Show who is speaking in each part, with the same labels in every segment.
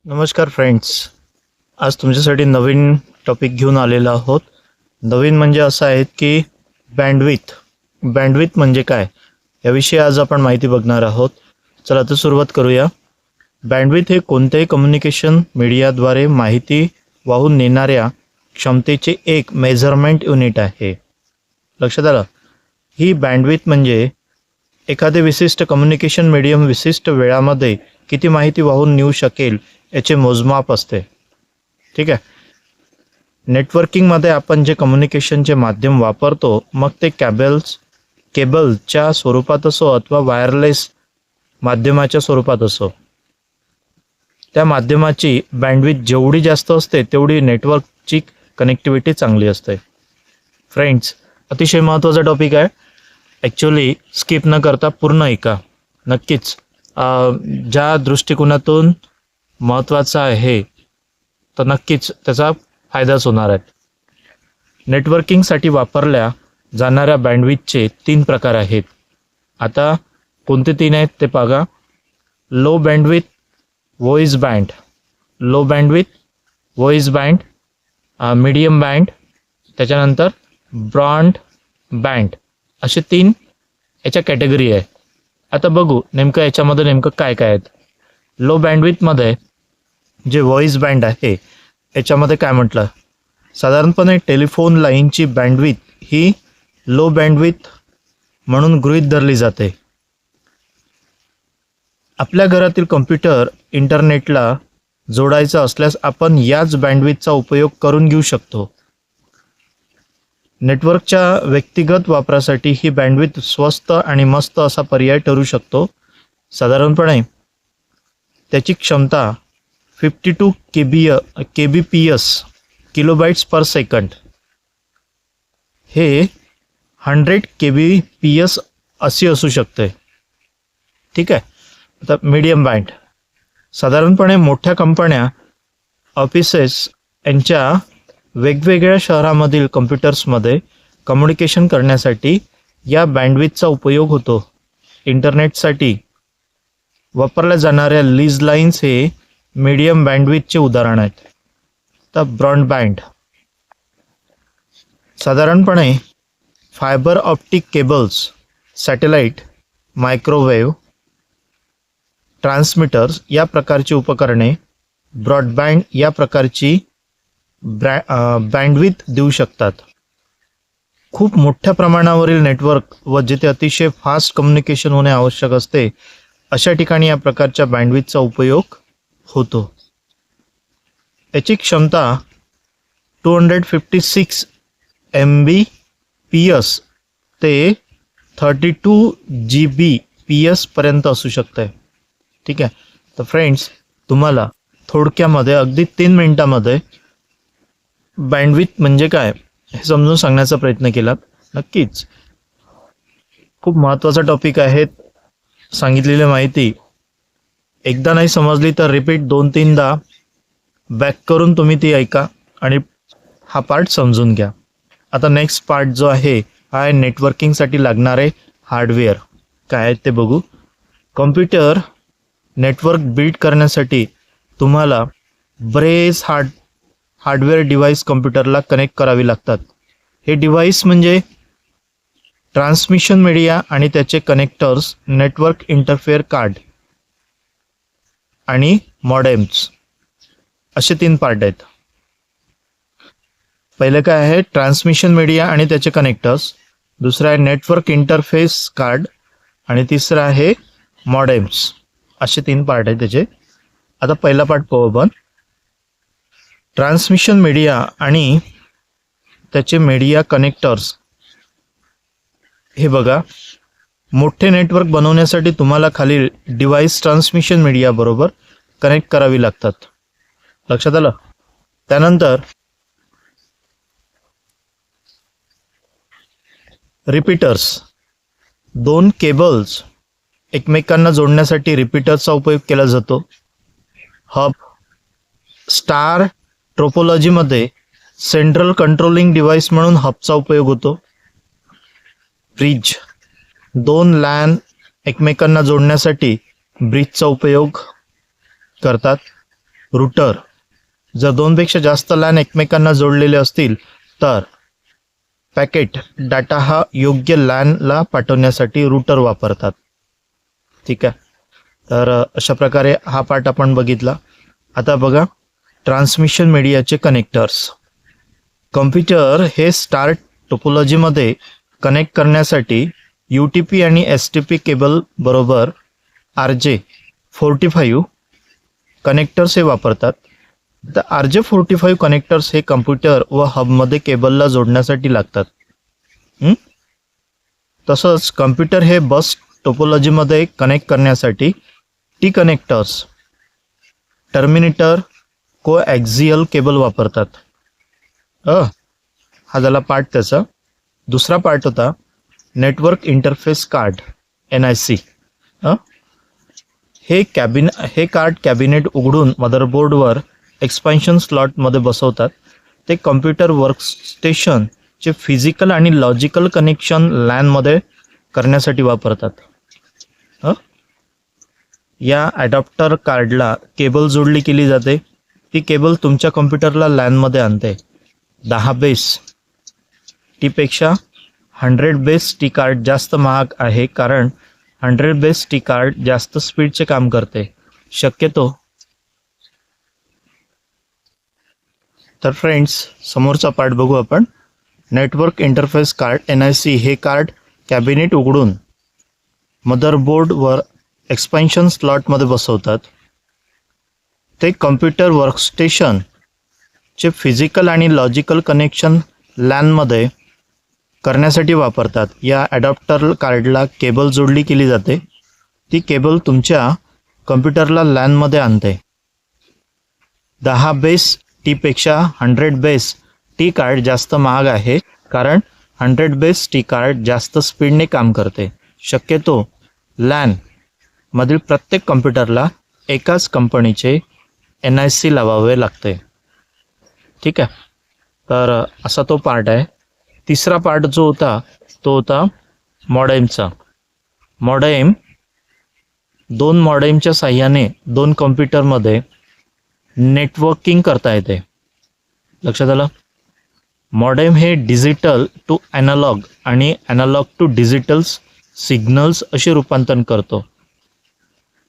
Speaker 1: नमस्कार फ्रेंड्स. आज तुमच्यासाठी नवीन टॉपिक घेऊन आलेलो आहोत. नवीन म्हणजे असं आहे की बँडविथ म्हणजे काय याविषयी आज आपण माहिती बघणार आहोत. चला तर सुरुवात करूया. बँडविथ हे कोणत्याही कम्युनिकेशन मीडियाद्वारे माहिती वाहून नेणाऱ्या क्षमतेचे एक मेजरमेंट युनिट आहे. लक्षात आलं? ही बँडविथ म्हणजे एखादे विशिष्ट कम्युनिकेशन मीडियम विशिष्ट वेळामध्ये किती माहिती वाहून नेऊ शकेल याचे मोजमाप असते. ठीक आहे. नेटवर्किंगमध्ये आपण जे कम्युनिकेशनचे माध्यम वापरतो, मग ते केबलच्या स्वरूपात असो अथवा वायरलेस माध्यमाच्या स्वरूपात असो, त्या माध्यमाची बँडविथ जेवढी जास्त असते तेवढी नेटवर्कची कनेक्टिव्हिटी चांगली असते. फ्रेंड्स, अतिशय महत्त्वाचा टॉपिक आहे. ॲक्च्युली स्किप न करता पूर्ण ऐका. नक्कीच ज्या दृष्टिकोनातून महत्त्वाचं आहे तर नक्कीच त्याचा फायदाच होणार आहे. नेटवर्किंगसाठी वापरल्या जाणाऱ्या बँडविथचे 3 प्रकार आहेत. आता कोणते 3 आहेत ते बघा. Low bandwidth voice band, medium band, त्याच्यानंतर ब्रॉड बँड, असे 3 याच्या कॅटेगरी आहे. आता बघू नेमकं याच्यामध्ये काय काय आहेत. लो बँडविथमध्ये जे व्हॉइस बँड आहे याच्यामध्ये काय म्हटलं, साधारणपणे टेलिफोन लाईनची बँडविथ ही लो बँडविथ म्हणून गृहीत धरली जाते. आपल्या घरातील कम्प्युटर इंटरनेटला जोडायचा असल्यास आपण याच बँडविथचा उपयोग करून घेऊ शकतो. नेटवर्कच्या व्यक्तिगत वापरासाठी ही बँडविथ स्वस्त आणि मस्त असा पर्याय ठरू शकतो. साधारणपणे त्याची क्षमता 52 kbps किलोबाइट्स पर सेकंड हे 100 kbps अशी असू शकते. ठीक आहे. आता मीडियम बँड, साधारणपणे मोठ्या कंपन्या, ऑफिसेस यांच्या वेगवेगळ्या शहरामधील कम्प्युटर्समध्ये कम्युनिकेशन करण्यासाठी या बँडविथचा उपयोग होतो. इंटरनेटसाठी वापरल्या जाणाऱ्या लीज लाईन्स हे मीडियम बँडविथचे उदाहरण आहेत. तर ब्रॉडबँड, साधारणपणे fibre optic cables, satellite, microwave transmitters या प्रकारची उपकरणे ब्रॉडबँड या प्रकारची बँडविथ देऊ शकतात. खूप मोठ्या प्रमाणावरील नेटवर्क व जिथे अतिशय फास्ट कम्युनिकेशन होणे आवश्यक असते अशा ठिकाणी या प्रकारच्या बँडविथचा उपयोग होतो. याची क्षमता 256 Mbps ते 32 Gbps पर्यंत असू शकते. ठीक आहे. तर फ्रेंड्स, तुम्हाला थोडक्यामध्ये अगदी 3 मिनिटामध्ये बँडविथ म्हणजे काय हे समजून सांगण्याचा प्रयत्न केला. नक्कीच खूप महत्त्वाचा टॉपिक आहे. सांगितलेली माहिती एकदा नाही समजली तर रिपीट 2-3दा बॅक करून तुम्ही ती ऐका आणि हा पार्ट समजून घ्या. आता नेक्स्ट पार्ट जो आहे हा आहे नेटवर्किंगसाठी लागणारे हार्डवेअर काय आहेत ते बघू. कॉम्प्युटर नेटवर्क बिल्ड करण्यासाठी तुम्हाला बरेच हार्डवेअर डिव्हाइस कॉम्प्युटरला कनेक्ट करावी लागतात. हे डिव्हाइस म्हणजे ट्रान्समिशन मीडिया आणि त्याचे कनेक्टर्स, नेटवर्क इंटरफेअर कार्ड आणि मॉडेम्स, असे 3 पार्ट आहेत. पहिलं काय आहे, ट्रान्समिशन मीडिया आणि त्याचे कनेक्टर्स. दुसरं आहे नेटवर्क इंटरफेस कार्ड आणि तिसरं आहे मॉडेम्स. असे 3 पार्ट आहेत त्याचे. आता पहिला पार्ट पाहू आपण. ट्रान्समिशन मीडिया आणि त्याचे मीडिया कनेक्टर्स. हे बघा, मोठे नेटवर्क बनवण्यासाठी तुम्हाला खालील डिव्हाइस ट्रान्समिशन मीडिया बरोबर कनेक्ट करावी लागतात. लक्षात आलं? त्यानंतर रिपीटर्स, 2 केबल्स एकमेकांना जोडण्यासाठी रिपीटरचा उपयोग केला जातो. हब, स्टार ट्रोपोलॉजीमध्ये सेंट्रल कंट्रोलिंग डिव्हाइस म्हणून हबचा उपयोग होतो. ब्रिज, 2 लॅन एकमेकांना जोडण्यासाठी ब्रिजचा उपयोग करतात. रूटर. जर दोनपेक्षा जास्त लॅन एकमेकांना जोडलेले असतील तर पॅकेट डाटा हा योग्य लॅनला पाठवण्यासाठी रूटर वापरतात. ठीक आहे. तर अशा प्रकारे हा पार्ट आपण बघितला. आता बघा ट्रान्समिशन मीडियाचे कनेक्टर्स. कॉम्प्युटर हे स्टार टोपोलॉजीमध्ये कनेक्ट करण्यासाठी UTP आणि STP केबल बरोबर RJ45 कनेक्टर्स हे वापरतात. तर RJ45 कनेक्टर्स हे कम्प्युटर व हबमध्ये केबलला जोडण्यासाठी लागतात. तसंच कम्प्युटर हे बस टोपोलॉजीमध्ये कनेक्ट करण्यासाठी T कनेक्टर्स, टर्मिनेटर, कोॲक्झियल केबल वापरतात. हा झाला पार्ट त्याचा. दुसरा पार्ट होता नेटवर्क इंटरफेस कार्ड NIC. हे कार्ड कॅबिनेट उघडून मदरबोर्डवर एक्सपान्शन स्लॉटमध्ये बसवतात. ते कॉम्प्युटर वर्कस्टेशनचे फिजिकल आणि लॉजिकल कनेक्शन लॅनमध्ये करण्यासाठी वापरतात. या ॲडॉप्टर कार्डला केबल जोडली केली जाते. ती केबल तुमच्या कॉम्प्युटरला लॅनमध्ये आणते. 10 बेस टीपेक्षा 100 बेस टी कार्ड जास्त महाग आहे, कारण 100 बेस टी कार्ड जास्त स्पीडचे काम करते शक्यतो. तर फ्रेंड्स, समोरचा पार्ट बघू आपण. नेटवर्क इंटरफेस कार्ड NIC हे कार्ड कॅबिनेट उघडून मदरबोर्डवर एक्सपान्शन स्लॉटमध्ये बसवतात. ते कॉम्प्युटर वर्कस्टेशनचे फिजिकल आणि लॉजिकल कनेक्शन लॅनमध्ये करण्यासाठी वापरतात. या ॲडॉप्टर कार्डला केबल जोडली केली जाते. ती केबल तुमच्या कॉम्प्युटरला लॅनमध्ये आणते. 10 बेस टीपेक्षा 100 बेस टी कार्ड जास्त महाग आहे, कारण 100 बेस टी कार्ड जास्त स्पीडने काम करते शक्यतो. लॅन मधील प्रत्येक कॉम्प्युटरला एकाच कंपनीचे NIC लावावे लागते. ठीक आहे. तर असा तो पार्ट आहे. तिसरा पार्ट जो होता तो होता मॉडेमचा. मॉडेम 2 मॉडेमच्या साह्याने 2 कॉम्प्युटरमध्ये नेटवर्किंग करता येते. लक्षात आलं. मॉडेम हे डिजिटल टू ॲनालॉग आणि ॲनालॉग टू डिजिटल सिग्नल्स असे रूपांतरण करतो.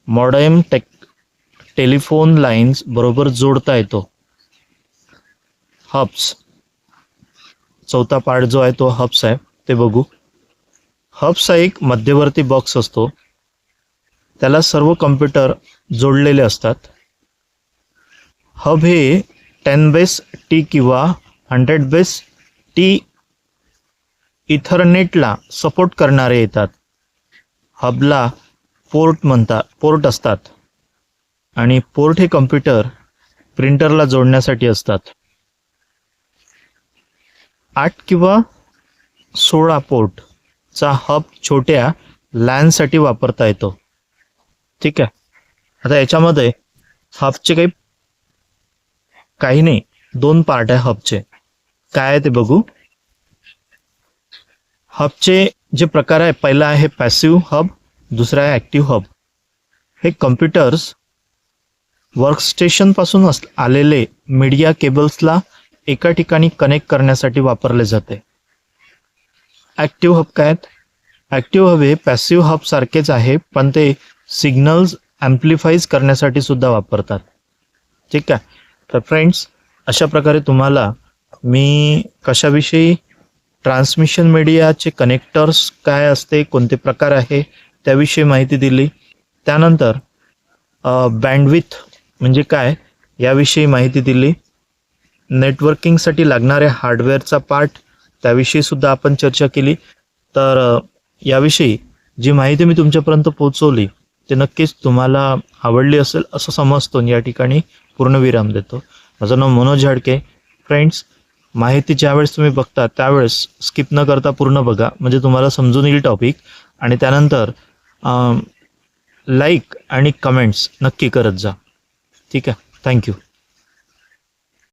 Speaker 1: मॉडेम टेलिफोन लाईन्स बरोबर जोडता येतो. हब्स, चौथा पार्ट जो आहे तो हब्स आहे, ते बघू. हब्स हा एक मध्यवर्ती बॉक्स असतो. त्याला सर्व कॉम्प्युटर जोडलेले असतात. हब हे 10 बेस टी किंवा 100 बेस टी इथरनेटला सपोर्ट करणारे येतात. हबला पोर्ट असतात आणि पोर्ट हे कॉम्प्युटर प्रिंटरला जोडण्यासाठी असतात. 8 किंवा 16 पोर्टचा हब छोट्या लॅनसाठी वापरता येतो. ठीक आहे. आता याच्यामध्ये हबचे काही नाही, 2 पार्ट आहे हबचे. काय आहे ते बघू. हबचे जे प्रकार आहे, पहिला आहे पॅसिव्ह हब, दुसरा आहे ॲक्टिव्ह हब. हे कम्प्युटर्स वर्कस्टेशनपासून आलेले मीडिया केबल्सला एका ठिकाणी कनेक्ट करण्यासाठी वापरले जाते. ॲक्टिव्ह हब काय आहेत? ॲक्टिव्ह हब हे पॅसिव्ह हब सारखेच आहे, पण ते सिग्नल्स ॲम्प्लिफाईज करण्यासाठी सुद्धा वापरतात. ठीक आहे. तर फ्रेंड्स, अशा प्रकारे तुम्हाला मी कशाविषयी ट्रान्समिशन मीडियाचे कनेक्टर्स काय असते, कोणते प्रकार आहे त्याविषयी माहिती दिली. त्यानंतर बँडविथ म्हणजे काय याविषयी माहिती दिली. नेटवर्किंगसाठी लागणाऱ्या हार्डवेअरचा पार्ट त्याविषयी सुद्धा आपण चर्चा केली. तर याविषयी जी माहिती मी तुमच्यापर्यंत पोहोचवली ते नक्कीच तुम्हाला आवडली असेल असं समजतो. या ठिकाणी पूर्णविराम देतो. माझं नाव मनोज हाडके. फ्रेंड्स, माहिती ज्यावेळेस तुम्ही बघता त्यावेळेस स्किप न करता पूर्ण बघा, म्हणजे तुम्हाला समजून येईल टॉपिक. आणि त्यानंतर लाईक आणि कमेंट्स नक्की करत जा. ठीक आहे. थँक्यू.